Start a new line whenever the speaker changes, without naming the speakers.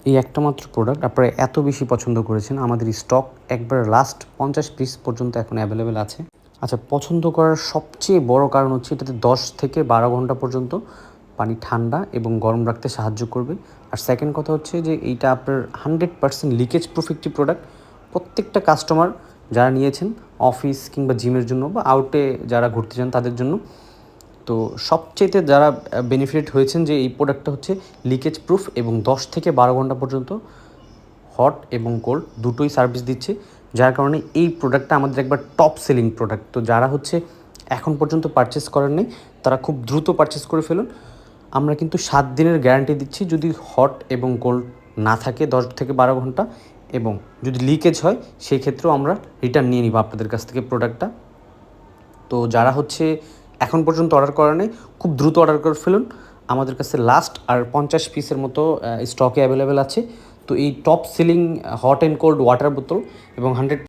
এই একটা মাত্র প্রোডাক্ট আপনারা এত বেশি পছন্দ করেছেন, আমাদের স্টক একবার লাস্ট 50 পিস পর্যন্ত এখন অ্যাভেলেবেল আছে। আচ্ছা, পছন্দ করার সবচেয়ে বড় কারণ হচ্ছে এটাতে 10 থেকে 12 ঘন্টা পর্যন্ত পানি ঠান্ডা এবং গরম রাখতে সাহায্য করবে। আর সেকেন্ড কথা হচ্ছে যে এইটা আপনার 100% লিকেজ প্রুফ একটি প্রোডাক্ট। প্রত্যেকটা কাস্টমার যারা নিয়েছেন অফিস কিংবা জিমের জন্য বা আউটে যারা ঘুরতে যান তাদের জন্য, তো সবচেয়েতে যারা বেনিফিট হয়েছেন যে এই প্রোডাক্টটা হচ্ছে লিকেজ প্রুফ এবং 10 থেকে 12 ঘন্টা পর্যন্ত হট এবং কোল্ড দুটোই সার্ভিস দিচ্ছে, যার কারণে এই প্রোডাক্টটা আমাদের একবার টপ সেলিং প্রোডাক্ট। তো যারা হচ্ছে এখন পর্যন্ত পারচেস করেন নাই তারা খুব দ্রুত পারচেস করে ফেলুন। আমরা কিন্তু 7 দিনের গ্যারান্টি দিচ্ছি যদি হট এবং কোল্ড না থাকে 10 থেকে 12 ঘন্টা, এবং যদি লিকেজ হয় সেই ক্ষেত্রেও আমরা রিটার্ন নিয়ে নিব আপনাদের কাছ থেকে প্রোডাক্টটা। তো যারা হচ্ছে এখন পর্যন্ত অর্ডার করা নেই খুব দ্রুত অর্ডার করে ফেলুন। আমাদের কাছে লাস্ট আর 50 পিসের মতো স্টকে অ্যাভেলেবেল আছে। তো এই top selling hot and cold water বোতল এবং 100